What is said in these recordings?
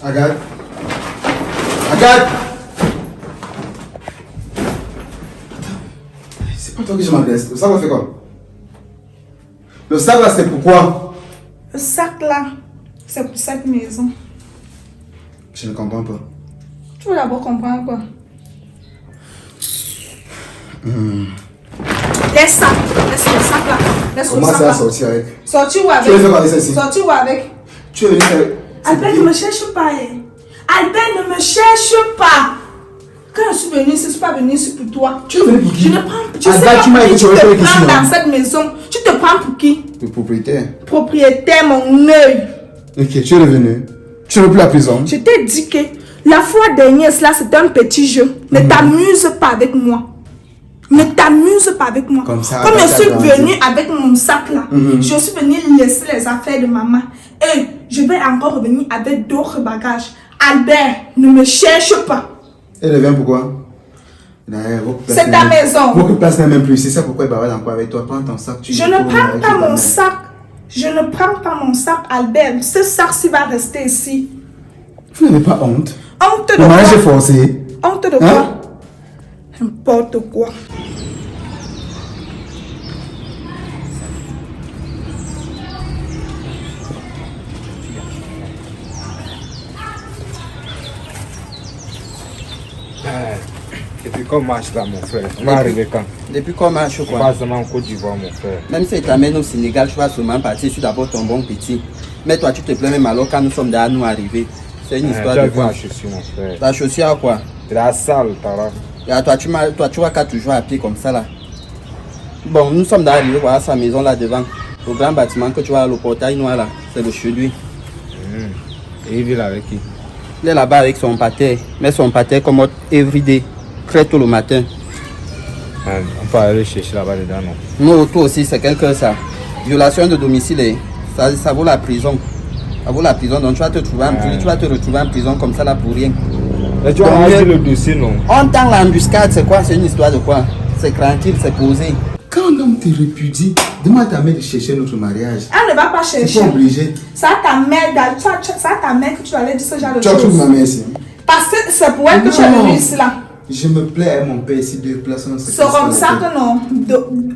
Agathe. Agathe. C'est pas toi que je m'adresse. Le sac va faire quoi? Le sac là, c'est pourquoi? Le sac là, c'est pour cette maison. Je ne comprends pas. Tu veux d'abord comprendre quoi? Laisse ça. Laisse le sac là. Laisse Comment le sac ça va là. sortir avec? Sortir où avec? Tu veux faire quoi avec ça ici? Sortir où avec? Tu es venu faire. Albert, ne me cherche pas. Albert, ne me cherche pas. Quand je suis venue ici, je ne suis pas venue ici pour toi. Tu es venu pour qui? Je ne prends. Tu sais Albert, pas tu m'as dit pour qui que tu tu vas te faire prends ici, dans cette maison. Tu te prends pour qui? Le propriétaire. Propriétaire, mon œil. Ok, tu es revenu. Tu ne veux plus la prison. Je t'ai dit que la fois dernière, cela c'était un petit jeu. Ne t'amuse pas avec moi. Ne t'amuse pas avec moi. Comme ça, Comme je Agatha suis grandit. venue avec mon sac là, je suis venue laisser les affaires de maman. Et je vais encore revenir avec d'autres bagages. Albert, ne me cherche pas. Elle revient pourquoi? C'est ta maison. Beaucoup de place n'est même plus. C'est ça pourquoi elle bavarde encore avec toi. Prends ton sac. Je ne prends pas mon sac. Je ne prends pas mon sac, Albert. Ce sac-ci va rester ici. Vous n'avez pas honte? Honte de Le mariage est quoi? forcé. Honte de quoi? N'importe quoi. Et puis comme marche là mon frère, on va arriver quand? Depuis qu'on marche On quoi? va seulement en Côte d'Ivoire mon frère. Même si tu t'amènes au Sénégal, tu vas seulement partir sur d'abord ton bon petit. Mais toi, tu te plains même alors quand nous sommes derrière nous arriver. C'est une histoire Tu as de vu quoi? ma chaussure mon frère. Ta chaussure à quoi? C'est la salle, Tara. Et toi, tu vois qu'à toujours à pied comme ça là. Bon, nous sommes arrivés voir sa maison là devant. Le grand bâtiment que tu vois, le portail noir là, c'est le chez lui. Et il vit là avec qui? Il est là-bas avec son pâté. Mais son pâté comme everyday. Très tôt le matin. On peut aller chercher là-bas dedans, non? Nous, toi aussi, c'est quelque ça. Violation de domicile, ça vaut la prison. Ça vaut la prison. Donc tu vas te retrouver en prison comme ça là pour rien. Mais tu as rasé le dossier, non? On tend l'embuscade, c'est quoi? C'est une histoire de quoi? C'est tranquille, c'est posé. Quand un homme te répudie, demande à ta mère de chercher notre mariage. Elle ne va pas Tu chercher. es pas obligé. C'est à ta mère, c'est à ta mère que tu allais dire ce genre de Tu as trouvé choses. ma mère ici. Parce que c'est pour elle que tu es Non. venu ici là. Je me plais à mon père ici de place. C'est comme ça que non.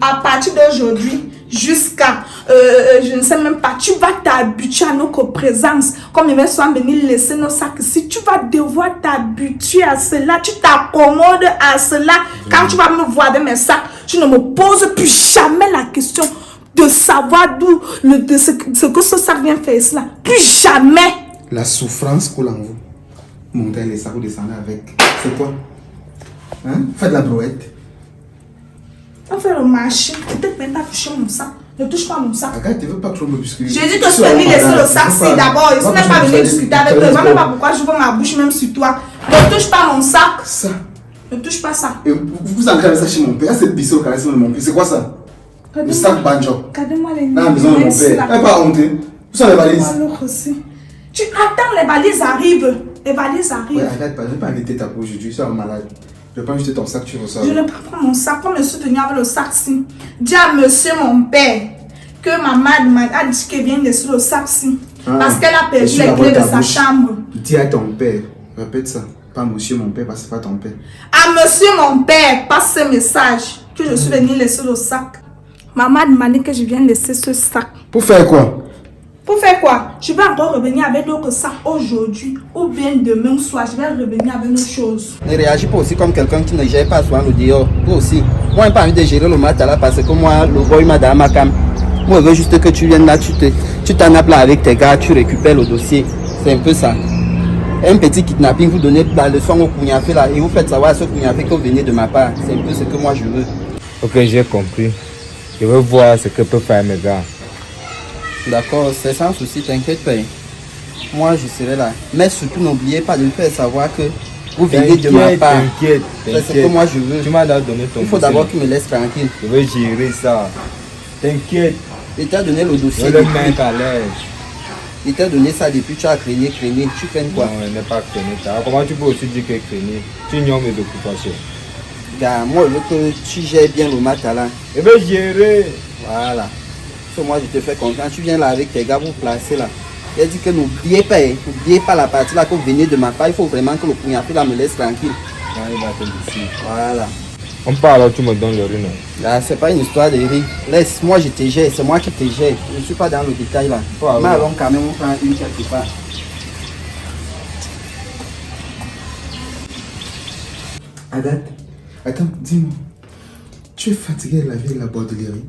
À partir d'aujourd'hui jusqu'à, je ne sais même pas, tu vas t'habituer à notre présence. Comme ils sont venus laisser nos sacs ici, tu vas devoir t'habituer à cela. Tu t'accommodes à cela. Quand tu vas me voir avec mes sacs, tu ne me poses plus jamais la question de savoir d'où, ce que ce sac vient faire cela. Plus jamais. La souffrance coule en vous. Montez les sacs ou descendez avec. C'est quoi? Hein? Faites la brouette. On fait le marché. Peut-être même pas toucher mon sac. Ne touche pas mon sac. Agathe, tu ne veux pas trop me bousculer. J'ai dit que je suis venue laisser le sac ci d'abord. Je ne suis même pas venue discuter avec toi. Je ne sais même pas pourquoi je vois ma bouche même sur toi. Ne touche pas mon sac. Ça. Ne touche pas ça. Et vous ancrez ça chez mon père. Cette pisse au carré de mon père. C'est quoi ça? Le sac banjo. Regardez-moi les Dans la maison de mon père. Elle n'est pas honte. Où sont les valises? Alors aussi. Tu attends, les valises arrivent. Les valises Ouais, arrivent. Agathe, je ne vais pas inviter ta peau aujourd'hui. Tu es malade. Je vais pas jeter ton sac, tu reçois. Je ne prends pas mon sac. Comme je suis venue avec le sac-ci. Dis à monsieur mon père que maman a dit qu'elle vient laisser le sac-ci. Parce qu'elle a perdu les clés de sa chambre. Dis à ton père. Répète ça. Pas monsieur mon père, parce que c'est pas ton père. À monsieur mon père, passe ce message que je suis venue laisser le sac. Maman a demandé que je vienne laisser ce sac. Pour faire quoi? Pour faire quoi? Je vais encore revenir avec d'autres sacs aujourd'hui ou bien demain soir. Je vais revenir avec autre chose. Ne réagis pas aussi comme quelqu'un qui ne gère pas souvent le dehors. Toi aussi. Moi, je n'ai pas envie de gérer le matin là parce que moi, le boy m'a dans ma cam. Moi, je veux juste que tu viennes là, tu t'en appelles avec tes gars, tu récupères le dossier. C'est un peu ça. Un petit kidnapping, vous donnez la leçon au Kougnafé là et vous faites savoir à ce Kougnafé que vous venez de ma part. C'est un peu ce que moi je veux. Ok, j'ai compris. Je veux voir ce que peut faire mes gars. D'accord, c'est sans souci, t'inquiète pas. Moi, je serai là. Mais surtout, n'oubliez pas de me faire savoir que vous venez de ma part. T'inquiète, C'est ce que moi je veux. Tu m'as donné ton Il faut dossier. d'abord qu'il me laisse tranquille. Je vais gérer ça. T'inquiète. Il t'a donné le Je dossier. vais le mettre à l'aise. Il t'a donné ça depuis, tu as craigné. Tu fais quoi? Non, elle n'est pas craigné. Comment tu peux aussi dire que craigné? Tu ignores mes occupations. Gars, moi je veux que tu gères bien le matin là. Je vais gérer. Voilà. So, moi je te fais confiance. Tu viens là avec tes gars, vous placez là. Il a dit que n'oubliez pas la partie là que vous venez de ma part. Il faut vraiment que le poignard là me laisse tranquille. Voilà. On parle alors tu me donnes le riz, non? Là, c'est pas une histoire de riz. Laisse, moi je te gère, c'est moi qui te gère. Je ne suis pas dans le détail là. Mais allons quand même, on prend une quelque part. Agathe, attends, dis-moi. Tu es fatigué de la vie de la bordellerie?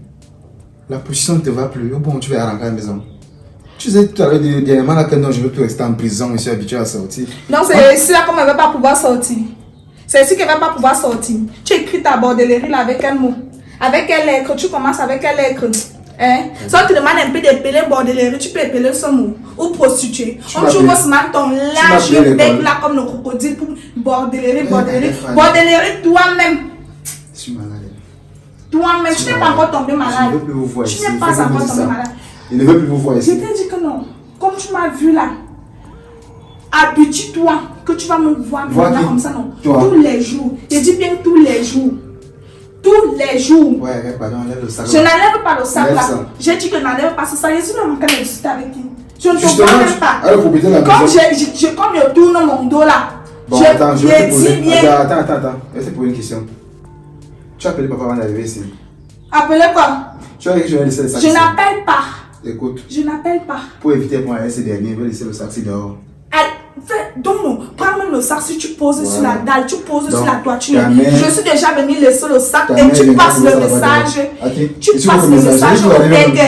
La position ne te va plus. Bon, tu vas rentrer à la maison. Tu sais tout à l'heure dernièrement là que non, je veux plus rester en prison, je suis habitué à sortir. Non, c'est ici là qu'on ne va pas pouvoir sortir. C'est ici qu'elle ne va pas pouvoir sortir. Tu écris ta bordellerie là avec quel mot? Avec quelle lettre? Tu commences avec quelle lettre? Hein? Si on te demande un peu d'épeler bordellerie, tu peux épeler ce mot. Ou prostituée. On trouve seulement ton large bec là comme le crocodile pour bordellerie. Bordellerie toi-même. Je suis malade. Toi-même, tu n'es pas encore tombé malade. Je ne veux plus vous voir ici. Tu n'es pas encore tombé malade. Il ne veut plus vous voir Je ici. t'ai dit que non. Comme tu m'as vu là, habitue-toi que tu vas me voir maintenant comme ça, non? Toi. Tous les jours. Je dis bien tous les jours. Tous les jours. Ouais, pardon, enlève le sac. Je n'enlève pas le sac là. Ça. J'ai dit que je n'enlève pas ce sac. Je suis dans mon cas de discuter avec qui. Je ne te Justement, vois même pas. à la propriété de la Comme maison. comme je tourne mon dos là. Bon, attends, je vais te poser. dis bien. Attends. Je vais te poser une question. Tu as appelé papa avant d'arriver ici. Appelez quoi? Tu as dit que je vais laisser le sac Je ici. n'appelle pas. Écoute, Je n'appelle pas. pour éviter pour aller ces derniers, je vais laisser le sac ici dehors. Donc, prends même le sac si tu poses sur la dalle, tu poses Donc, sur la toiture. ta mère- Je suis déjà venu laisser le sac ta et mère tu vient passes de le laisser la message. boîte. Ok. Tu Et tu passes vois le le message. message Je au dois aller père, même-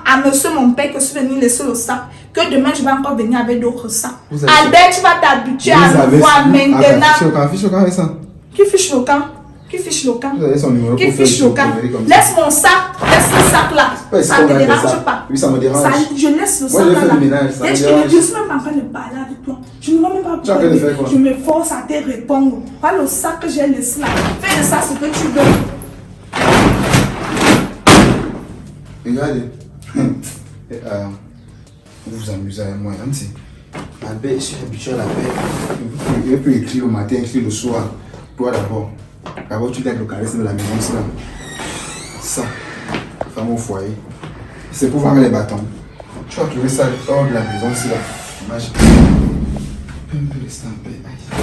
à monsieur mon père que je suis venu laisser le sac. Que demain je vais encore venir avec d'autres sacs. Vous avez- Albert, tu vas t'habituer Vous à avez- me voir Ah, maintenant. fiche au camp avec ça. Qui fiche le camp? Qui fiche le camp? Vous avez son numéro Qui pour faire fiche le le camp? numéro comme ça. Laisse mon sac, laisse ce sac là. Ouais, c'est Ça qu'on ne te appelle dérange ça. pas. Oui, ça me dérange. Je laisse le Moi, sac je là. fais le ménage, ça me Et je dérange. ne suis même pas en train de parler avec toi. Je ne vais même pas Tu es en train de faire quoi? Je me force à te répondre. Pas le sac que j'ai laissé là. Fais de ça ce que tu veux. Regardez. Vous vous amusez avec moi, hein, Albert, je suis habitué à la paix. Il peut écrire le matin, écrire le soir. Toi d'abord. D'abord, tu dois le caresser de la maison, c'est là. Ça, femme au foyer. C'est pour vendre les bâtons. Tu vas trouver ça hors de la maison, c'est là. Imagine. Un peu rester en paix. Aïe.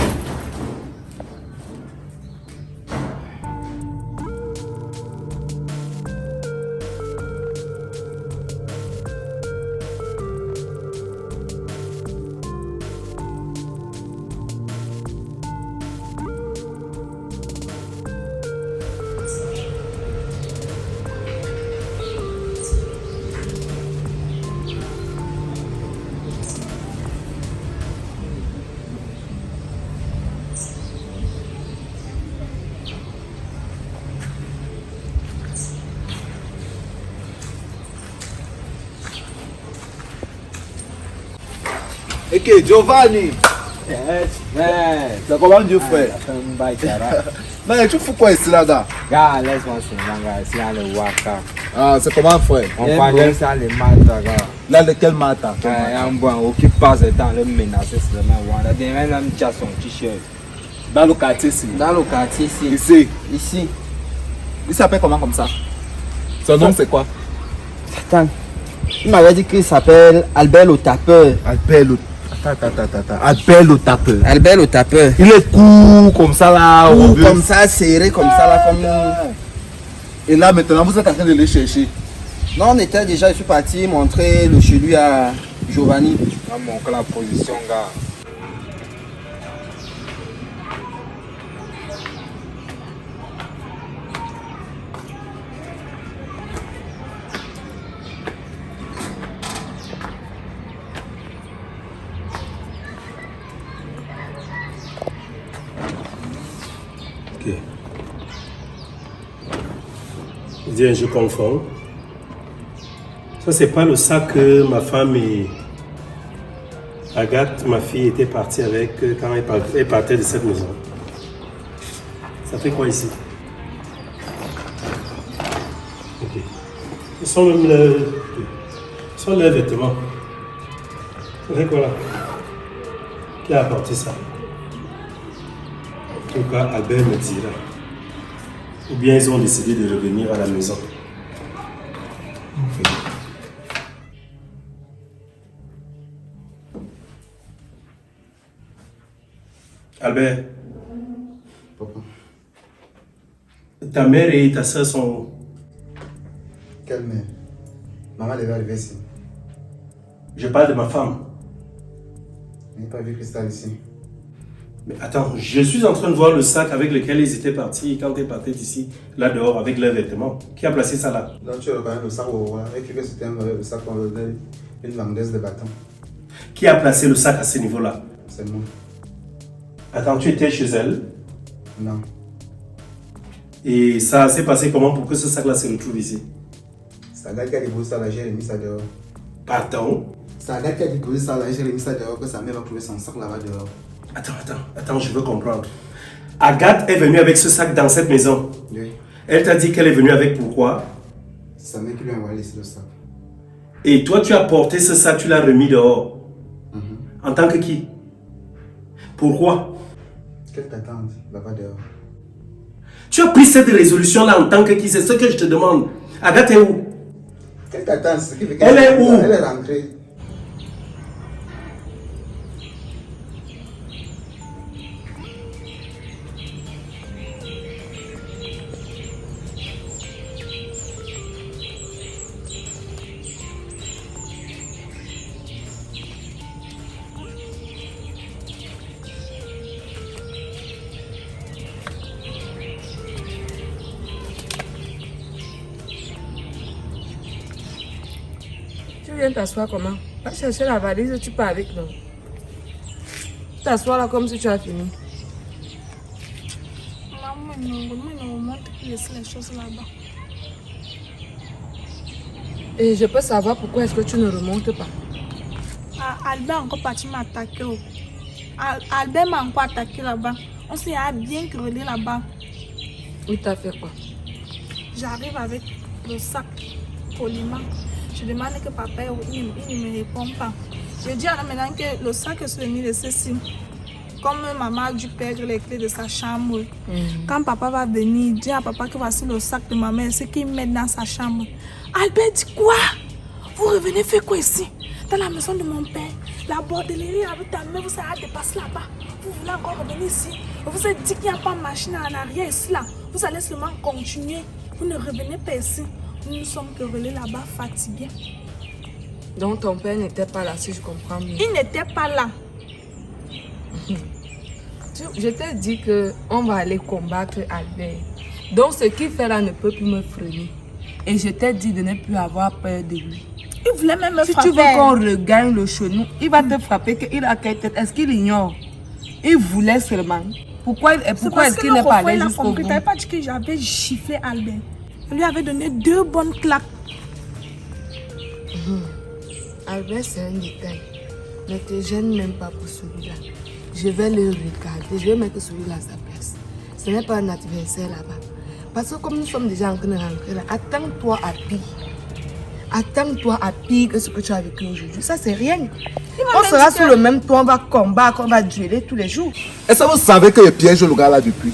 Ok, Giovanni. C'est comment Dieu frère? Mais tu fous quoi ici là-bas? Gars, laisse-moi seulement, gars. C'est là le waka. Ah, c'est comment frère? On connaît ça, les matas, gars. Là, de quel matin? Un bon, occupe pas de temps, le menacer seulement. Voilà, demain, l'homme tient son t-shirt. Dans le quartier ici. Dans le quartier ici. Ici. Ici. Il s'appelle comment comme ça? Son nom c'est quoi? Attends. Il m'avait dit qu'il s'appelle Albert le tapeur. Albert le... Attends. Albert le tapeur. Albert le tapeur. Il est court comme ça là. Ou robuste. comme ça, serré comme ça là, comme... Et là maintenant vous êtes en train de les chercher. Non, on était déjà, je suis parti montrer le chez lui à Giovanni. On montre la position, gars. Ok. Bien, je confonds. Ça, c'est pas le sac que ma femme et Agathe, ma fille, étaient parties avec quand elle partait de cette maison. Ça fait quoi ici? Ok. Ce sont même leurs vêtements. Ça fait quoi là? Qui a apporté ça? En tout cas, Albert me dira. Ou bien ils ont décidé de revenir à la maison. Albert, Papa. ta mère et ta soeur sont... Quelle mère? Maman devait arriver ici. Je parle de ma femme. Je n'ai pas vu Cristal ici. Mais attends, je suis en train de voir le sac avec lequel ils étaient partis quand ils partaient d'ici, là dehors, avec leurs vêtements. Qui a placé ça là? Donc tu reconnais le sac avec que c'était le sac qu'on donnait une vendeuse de bâtons. Qui a placé le sac à ce niveau-là? C'est moi. Attends, tu étais chez elle? Non. Et ça s'est passé comment pour que ce sac-là se retrouve ici? C'est un gars qui a déposé ça là, j'ai remis ça dehors. Pardon? C'est un gars qui a déposé ça là, j'ai remis ça dehors, que sa mère va trouver son sac là-bas dehors. Attends, je veux comprendre. Agathe est venue avec ce sac dans cette maison. Oui. Elle t'a dit qu'elle est venue avec pourquoi? C'est sa mère qui lui a envoyé laisser le sac. Et toi, tu as porté ce sac, tu l'as remis dehors. En tant que qui? Pourquoi? Qu'elle t'attende là-bas dehors. Tu as pris cette résolution-là en tant que qui? C'est ce que je te demande. Agathe est où? Qu'elle t'attend, c'est ce qui fait Elle est où? Elle est rentrée. Tu viens t'asseoir comment? Va chercher la valise et tu pars avec nous. Tu t'assois là comme si tu as fini. Maman, non, montre qu'il laisse les choses là-bas. Et je peux savoir pourquoi est-ce que tu ne remontes pas? Albert a encore parti m'attaquer. Albert m'a encore attaqué là-bas. On s'est bien grelé là-bas. Il t'a fait quoi? J'arrive avec le sac poliment. Je demande que papa il ne me répond pas. Je dis à la maintenant que le sac est venu laisser ici. Comme maman a dû perdre les clés de sa chambre. Quand papa va venir, dis à papa que voici le sac de ma mère, c'est qu'il met dans sa chambre. Albert dit quoi? Vous revenez faire quoi ici? Dans la maison de mon père. La bordellerie avec ta mère, vous allez dépasser là-bas. Vous voulez encore revenir ici? Vous vous êtes dit qu'il n'y a pas de machine en arrière ici là. Vous allez seulement continuer. Vous ne revenez pas ici. Nous sommes querellés là-bas, fatigués. Donc ton père n'était pas là, si je comprends bien. Il n'était pas là. Je t'ai dit qu'on va aller combattre Albert. Donc ce qu'il fait là ne peut plus me freiner. Et je t'ai dit de ne plus avoir peur de lui. Il voulait même me si frapper. Si tu veux qu'on regagne le genou, il va te frapper qu'il a quelle tête. Est-ce qu'il ignore? Il voulait seulement. Pourquoi est-ce qu'il n'est pas allé jusqu'au bout? Tu n'avais pas dit que j'avais giflé Albert. Je lui avais donné 2 bonnes claques. Albert, c'est un détail. Ne te gêne même pas pour celui-là. Je vais le regarder. Je vais mettre celui-là à sa place. Ce n'est pas un adversaire là-bas. Parce que comme nous sommes déjà en train de rentrer là, attends-toi à pire. Attends-toi à pire que ce que tu as vécu aujourd'hui. Ça, c'est rien. On sera sous le même toit, on va combattre, on va dueler tous les jours. Est-ce que vous savez que je piège le gars là depuis?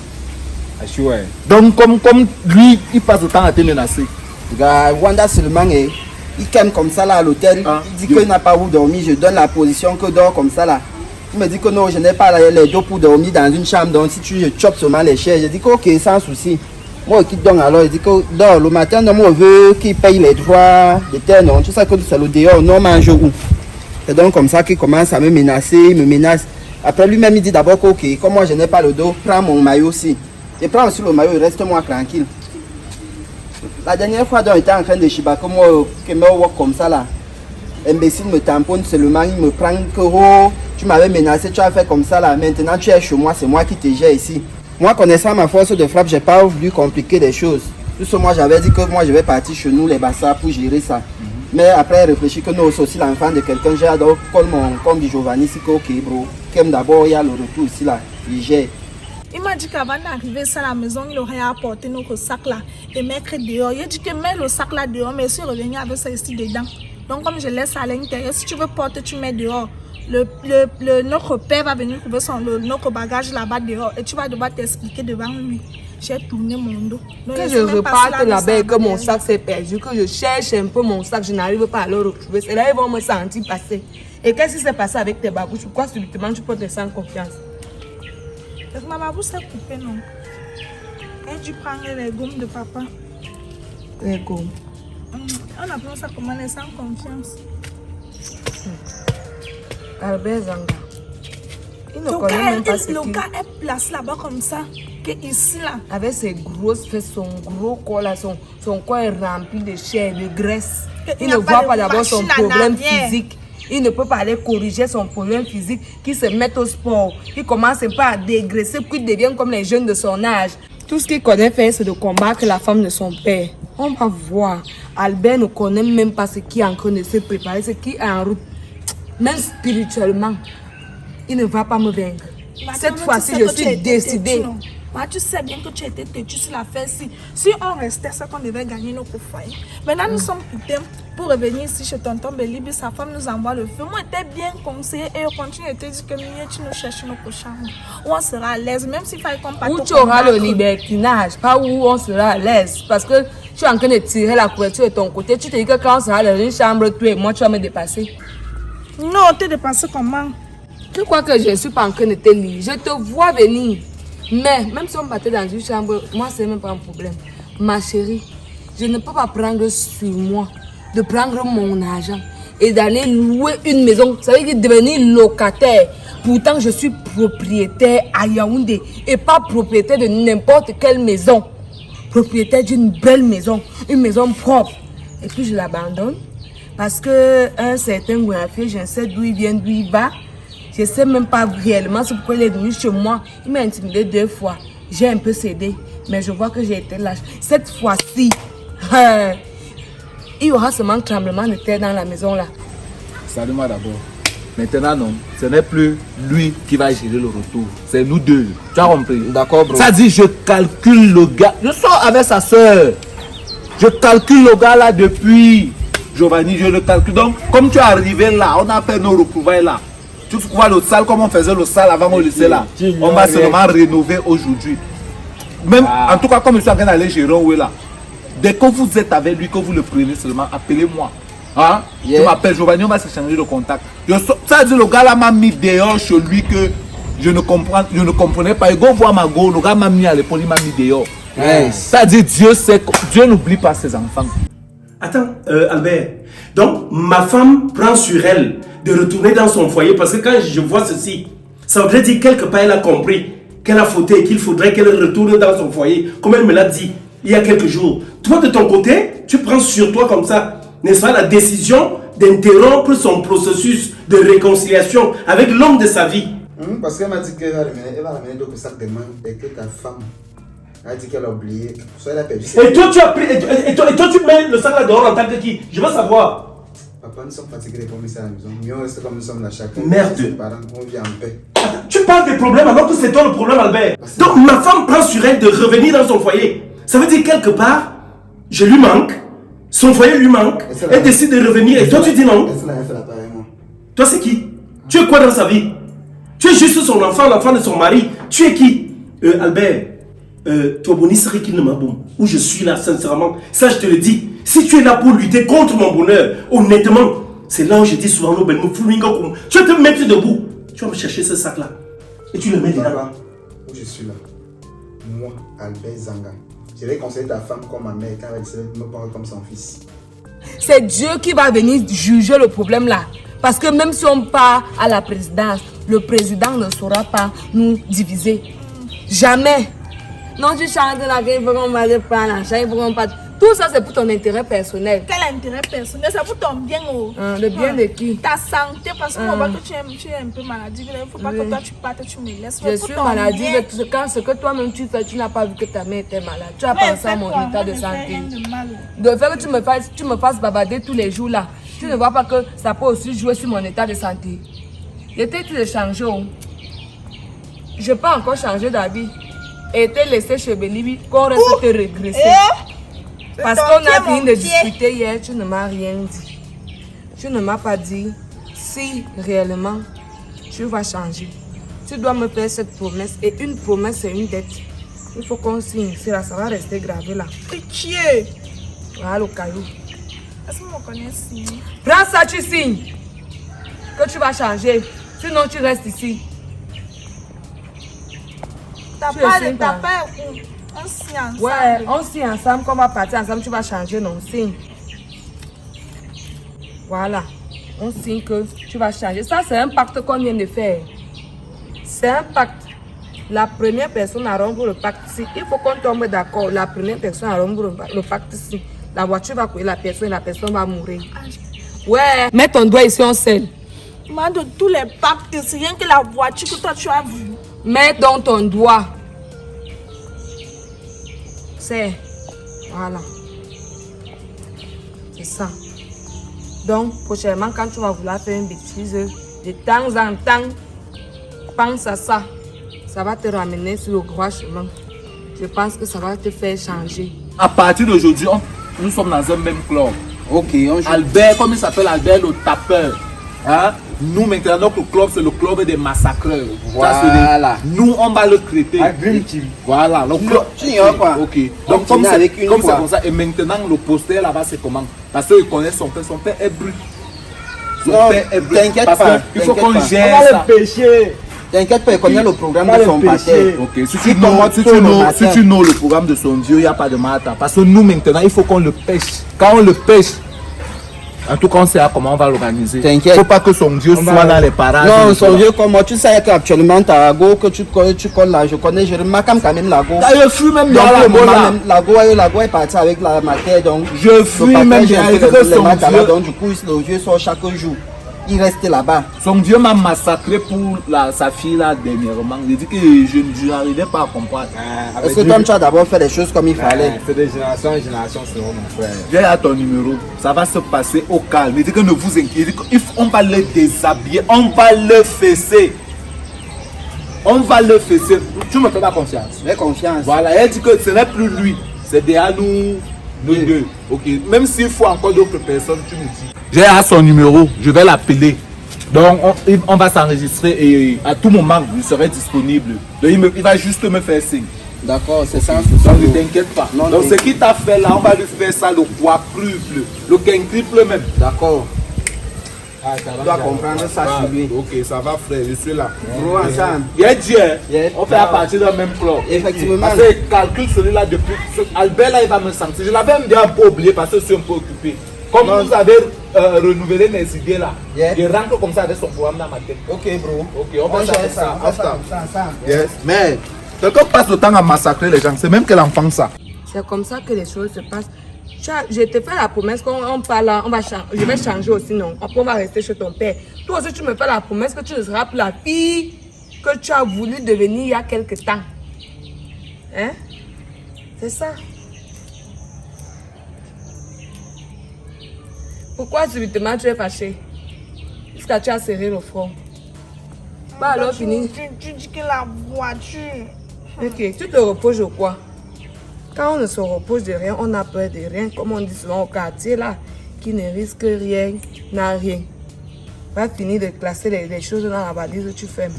Ouais. Donc, comme lui, il passe le temps à te menacer. Le gars, Wanda seulement, il calme comme ça là à l'hôtel. Il dit qu'il n'a pas où dormir. Je donne la position que dort comme ça là. Il me dit que non, je n'ai pas les dos pour dormir dans une chambre. Donc, si tu je chope seulement les chaises, je dis que ok, sans souci. Moi, il quitte donc alors, il dit que dors le matin, non, moi, je veux qu'il paye les droits de terre, non. Tu sais que c'est le dehors, non, mange où. Et donc, comme ça, qu'il commence à me menacer, il me menace. Après, lui-même, il dit d'abord que ok, comme moi, je n'ai pas le dos, prends mon maillot aussi. Je prends aussi le maillot, reste-moi tranquille. La dernière fois, on était en train de chibaker, moi, que me vois comme ça là. Imbécile me tamponne seulement, il me prend que oh, tu m'avais menacé, tu as fait comme ça là. Maintenant, tu es chez moi, c'est moi qui te gère ici. Moi, connaissant ma force de frappe, j'ai pas voulu compliquer les choses. Juste moi, j'avais dit que moi, je vais partir chez nous, les bassins, pour gérer ça. Mais après, réfléchir que nous, c'est aussi l'enfant de quelqu'un, j'ai donc comme dit Giovanni, c'est que ok, bro. Comme d'abord, il y a le retour ici là, il gère. Il m'a dit qu'avant d'arriver à la maison, il aurait apporté notre sac là et mettre dehors. Il a dit que mets le sac là dehors, mais si revenu avec ça ici dedans. Donc comme je laisse à l'intérieur, si tu veux porter, tu mets dehors. Notre père va venir trouver notre bagage là-bas dehors et tu vas devoir t'expliquer devant lui. J'ai tourné mon dos. Donc, que je reparte là-bas et que mon sac s'est perdu, que je cherche un peu mon sac, je n'arrive pas à le retrouver. C'est là qu'ils vont me sentir passer. Et qu'est-ce qui s'est passé avec tes bagouches? Pourquoi subitement tu peux te sentir confiance? Ma bouche est coupée, non? Et tu prends les gommes de papa. Les gommes. On appelle ça comment les sans confiance. Albert Zanga. Il ne connaît même pas ce qu'il... Le gars est placé là-bas comme ça, que ici là. Avec ses grosses fesses, son gros corps là, son corps est rempli de chair, de graisse. Il ne voit pas d'abord son problème physique. Il ne peut pas aller corriger son problème physique, qui se met au sport. Il commence pas à dégraisser, puis il devient comme les jeunes de son âge. Tout ce qu'il connaît faire, c'est de combattre la femme de son père. On va voir. Albert ne connaît même pas ce qui est en train de se préparer, ce qui est en route. Même spirituellement, il ne va pas me vaincre. Cette fois-ci, je suis décidée. Tu sais bien que tu étais têtu sur l'affaire. Si on restait, c'est qu'on devait gagner notre foyer. Maintenant, nous sommes putain pour revenir ici chez tonton Belibi. Sa femme nous envoie le feu. Moi, j'étais bien conseillé et on continue de te dire que mieux tu nous cherches nos prochains. Où on sera à l'aise, même s'il fallait qu'on parte. Où tu auras le libertinage, pas où on sera à l'aise. Parce que tu es en train de tirer la couverture de ton côté. Tu te dis que quand on sera dans une chambre, toi et moi, tu vas me dépasser. Non, t'es dépassé comment? Tu crois que je ne suis pas en train de te lire? Je te vois venir. Mais même si on partait dans une chambre, moi, c'est même pas un problème. Ma chérie, je ne peux pas prendre sur moi de prendre mon argent et d'aller louer une maison. Ça veut dire devenir locataire. Pourtant, je suis propriétaire à Yaoundé et pas propriétaire de n'importe quelle maison. Propriétaire d'une belle maison, une maison propre. Et puis, je l'abandonne parce qu'un certain Gouafé, je ne sais d'où il vient, d'où il va. Je ne sais même pas réellement c'est pourquoi il est venu chez moi. Il m'a intimidé 2 fois. J'ai un peu cédé, mais je vois que j'ai été lâche. Cette fois-ci, il y aura seulement un tremblement de terre dans la maison là. Salut-moi d'abord. Maintenant, non, ce n'est plus lui qui va gérer le retour. C'est nous deux. Tu as compris? D'accord, bro. Ça dit, je calcule le gars. Je sors avec sa soeur. Je calcule le gars là depuis. Giovanni, je le calcule. Donc, comme tu es arrivé là, on a fait nos retrouvailles là. Tu vois le salle comme on faisait le salle avant au lycée là. On va seulement rénover aujourd'hui. Même, en tout cas, comme je suis en train d'aller gérer où est là. Dès que vous êtes avec lui, que vous le prenez seulement, appelez-moi. Hein? Tu m'appelles Giovanni, on va se changer de contact. Ça veut dire le gars là m'a mis dehors chez lui que je ne comprenais pas. Il go voir ma go, le gars m'a mis à l'épaule, il m'a mis dehors. Ça veut dire Dieu n'oublie pas ses enfants. Attends, Albert. Donc, ma femme prend sur elle de retourner dans son foyer parce que quand je vois ceci, ça voudrait dire quelque part elle a compris qu'elle a fauté et qu'il faudrait qu'elle retourne dans son foyer, comme elle me l'a dit il y a quelques jours. Toi, de ton côté, tu prends sur toi comme ça, n'est-ce pas, la décision d'interrompre son processus de réconciliation avec l'homme de sa vie. Parce qu'elle m'a dit qu'elle va ramener d'autres sacs de main et que ta femme a dit qu'elle a oublié. Soit elle a perdu. Et toi, tu as pris, et toi, tu mets le sac là dehors en tant que qui? Je veux savoir. Papa, nous sommes fatigués comme ici à la maison. Mieux rester comme nous sommes là chacun. Merde. Parents, on vit en paix. Tu parles des problèmes alors que c'est toi le problème, Albert. Donc ma femme prend sur elle de revenir dans son foyer. Ça veut dire quelque part, je lui manque, son foyer lui manque, elle décide de revenir et toi tu dis non. Toi c'est qui? Tu es quoi dans sa vie? Tu es juste son enfant, l'enfant de son mari. Tu es qui? Albert, Toboni serait qu'il ne m'a bon. Où je suis là, sincèrement. Ça je te le dis. Si tu es là pour lutter contre mon bonheur, honnêtement, c'est là où je dis souvent, tu vas te mettre debout. Tu vas me chercher ce sac là. Et tu le mets dedans. Où je suis là. Moi, Albert Zanga. Je vais conseiller ta femme comme ma mère quand elle décide de me parler comme son fils. C'est Dieu qui va venir juger le problème là. Parce que même si on part à la présidence, le président ne saura pas nous diviser. Jamais. Non, tu chantes là, il faut qu'on va prendre l'argent, il faut qu'on parte. Tout ça, c'est pour ton intérêt personnel. Quel intérêt personnel? C'est pour ton bien. Le bien de qui? Ta santé, parce qu'on voit que tu es un peu maladif. Il ne faut pas que toi tu partes, tu me laisses. Je suis maladif. Quand ce que toi-même tu fais, tu n'as pas vu que ta mère était malade. Tu as pensé à mon état de santé. De faire que tu me fasses bavarder tous les jours là. Tu ne vois pas que ça peut aussi jouer sur mon état de santé. J'étais de changer. Je peux encore changer d'avis. Et te laisser chez Belibi qu'on reste te régresser. Parce qu'on a fini de discuter hier, tu ne m'as rien dit. Tu ne m'as pas dit si réellement tu vas changer. Tu dois me faire cette promesse. Et une promesse, c'est une dette. Il faut qu'on signe. Ça va rester gravé là. Pitié. Voilà le caillou. Est-ce que vous connaissez? Prends ça, tu signes. Que tu vas changer. Sinon, tu restes ici. T'as Tu pas, le signes t'as pas. pas, on signe ensemble. Ouais, on signe ensemble, qu'on va partir ensemble, tu vas changer non signe. Voilà. On signe que tu vas changer. Ça, c'est un pacte qu'on vient de faire. C'est un pacte. La première personne à rompre le pacte, si il faut qu'on tombe d'accord, la première personne à rompre le pacte, si la voiture va couler la personne va mourir. Ouais, mets ton doigt ici, on scelle. Moi, de tous les pactes, c'est rien que la voiture que toi tu as vue. Mets dans ton doigt. C'est. Voilà. C'est ça. Donc, prochainement, quand tu vas vouloir faire une bêtise, de temps en temps, pense à ça. Ça va te ramener sur le droit chemin. Je pense que ça va te faire changer. À partir d'aujourd'hui, nous sommes dans un même club. Ok, on joue. Albert, comme il s'appelle Albert le tapeur. Hein? Nous maintenant, notre club, c'est le club des massacreurs. Voilà. Nous, on va le traiter. Voilà. Le club. Tu ignores quoi? Ok. On Donc, comme finit avec une c'est fois. comme ça, et maintenant, le poster là-bas, c'est comment? Parce qu'il connaît son père. Son père est brut. Son Non, père est brut. t'inquiète Parce pas, qu'il faut t'inquiète qu'on pas. gère ça. T'inquiète pas, il connaît le programme de son pâté. Ok, si Si comment tu tôt le know matin. le programme de son Dieu, il n'y a pas de mal à t'attendre. Parce que nous, maintenant, il faut qu'on le pêche. Quand on le pêche, en tout cas, on sait comment on va l'organiser. Il ne faut pas que son Dieu soit dans les parages. Non, son vieux comme moi, tu sais qu'actuellement, tu as Lago, que tu colles là, je connais, je remarque quand même Lago. Je fuis même Donc, dans la le moment bola. même, Lago est parti avec la matière, donc. Je fuis même j'ai avec que son Dieu. donc du coup, le vieux sort chaque jour. Il reste là-bas. Son Dieu m'a massacré pour sa fille là dernièrement. Il dit que je n'arrivais pas à comprendre. Est-ce que toi, tu as d'abord fait les choses comme il fallait? C'est de génération en génération, c'est mon frère. J'ai à ton numéro, ça va se passer au calme. Il dit que ne vous inquiétez pas, on va le déshabiller, on va le fesser. On va le fesser. Tu me fais pas confiance. Fais confiance. Voilà, elle dit que ce n'est plus lui, c'est déjà nous deux. Ok, même s'il faut encore d'autres personnes, tu me dis. J'ai à son numéro, je vais l'appeler. Donc on va s'enregistrer et à tout moment, il serait disponible. Donc il va juste me faire signe. D'accord, c'est ça. Donc ne t'inquiète pas. Non, Donc ce qu'il t'a fait là, on va lui faire ça le quadruple, le quintuple même. D'accord. Ah, Tu dois comprendre ça sur lui. Ok, ça va frère, je suis là. Gros ensemble. Il est Dieu, Yeah. on fait à partir d'un même club. Effectivement. Parce qu'il calcule celui-là depuis. Albert là, il va me sentir. Je l'avais même déjà un peu oublié parce que je suis un peu occupé. Comme vous avez renouvelé mes idées là, Yeah. il rentre comme ça avec son programme dans ma tête. Ok, bro. Ok, on On va gère faire ça. On fait comme ça ensemble. Yes. Mais quelqu'un passe le temps à massacrer les gens. C'est même que l'enfant ça. C'est comme ça que les choses se passent. Je te fais la promesse qu'on parle, je vais changer aussi, non. Après, on va rester chez ton père. Toi aussi, tu me fais la promesse que tu ne seras plus la fille que tu as voulu devenir il y a quelque temps. Hein? C'est ça. Pourquoi subitement tu es fâché? Est-ce que tu as serré le front? Bah alors, fini. Tu dis que la voiture. Ok, tu te reposes au quoi? Quand on ne se repose de rien, on a peur de rien. Comme on dit souvent au quartier là, qui ne risque rien, n'a rien. Va finir de classer les choses dans la valise, tu fermes.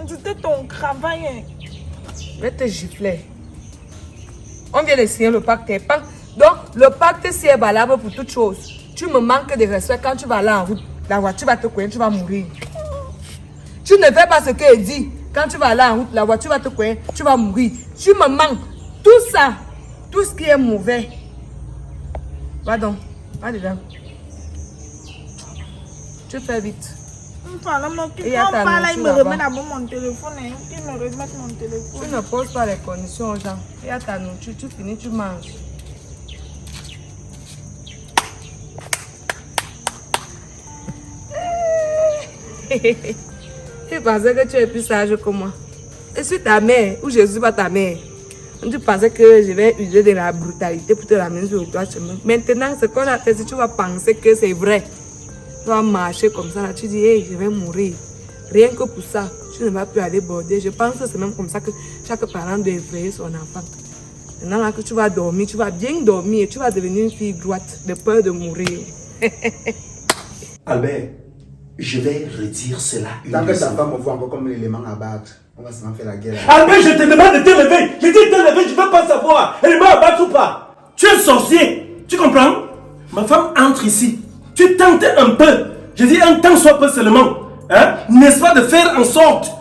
C'était ton travail. Hein. Je vais te gifler. On vient de signer le pacte. Donc, le pacte, c'est valable pour toute chose. Tu me manques de respect quand tu vas aller en route. La voiture va te courir, tu vas mourir. Tu ne fais pas ce qu'elle dit. Quand tu vas aller en route, la voiture va te courir, tu vas mourir. Tu me manques. Tout ça, tout ce qui est mauvais. Va donc, va dedans. Tu fais vite. Quand Et à on ta parle, il me nourriture remet là-bas. d'abord mon téléphone. Hein. Il me remet mon téléphone. Tu ne poses pas les conditions aux gens. Et à ta nourriture, tu finis, tu manges. Tu pensais que tu es plus sage que moi. Je suis ta mère ou je ne suis pas ta mère. Tu pensais que je vais user de la brutalité pour te ramener sur le droit chemin. Maintenant, ce qu'on a fait, si tu vas penser que c'est vrai, tu vas marcher comme ça, là, tu dis, hey, je vais mourir. Rien que pour ça, tu ne vas plus aller border. Je pense que c'est même comme ça que chaque parent doit éveiller son enfant. Maintenant là, que tu vas dormir, tu vas bien dormir et tu vas devenir une fille droite de peur de mourir. Albert, je vais redire cela une Tant que ta deuxième fois. femme me voit encore comme l'élément à battre, on va se faire la guerre. Albert, je te demande de te lever. Je dis de te lever, je ne veux pas savoir. Elle m'a abattu ou pas. Tu es sorcier. Tu comprends? Ma femme entre ici. Tu tentes un peu. Je dis un temps soit peu seulement. Hein? N'est-ce pas de faire en sorte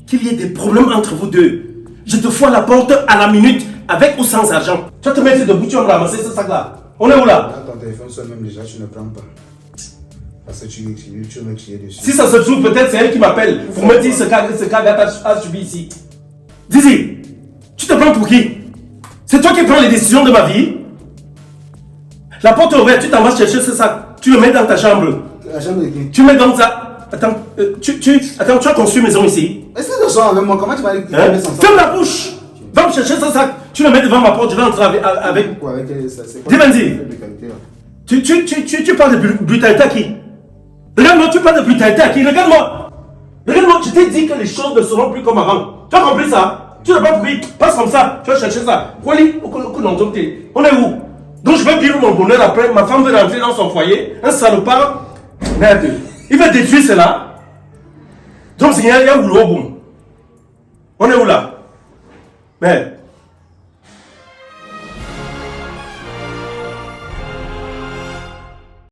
qu'il y ait des problèmes entre vous deux. Je te fous à la porte à la minute, avec ou sans argent. Tu vas te mettre debout, tu vas me ramasser ce sac-là. On est où là? Quand ton téléphone sonne même déjà, tu ne prends pas. Parce que tu veux me crier dessus. Si ça se trouve, peut-être c'est elle qui m'appelle pour me dire ce cas a subi ici. Zizi, tu te prends pour qui? C'est toi qui prends les décisions de ma vie? La porte est ouverte, tu t'en vas chercher ce sac. Tu le mets dans ta chambre. La chambre de qui? Tu mets dans ça. Attends, attends, tu as construit une maison ici? Est-ce que tu sors avec moi? Comment tu vas aller Hein? Ferme la bouche! Va me chercher ce sac. Tu le mets devant ma porte, je vais entrer avec. Pourquoi? Avec ça, c'est quoi? Dis, Benzi. Tu parles de brutalité à qui? Regarde-moi, tu parles de brutalité à qui? Regarde-moi! Regarde-moi, je t'ai dit que les choses ne seront plus comme avant. Tu as compris ça? Tu n'as pas compris? Passe comme ça, tu vas chercher ça. Wally, on est où? Donc je vais vivre mon bonheur après, ma femme veut rentrer dans son foyer, un salopard. Merde, il va détruire cela. Donc il y a où l'eau. On est où là? Merde.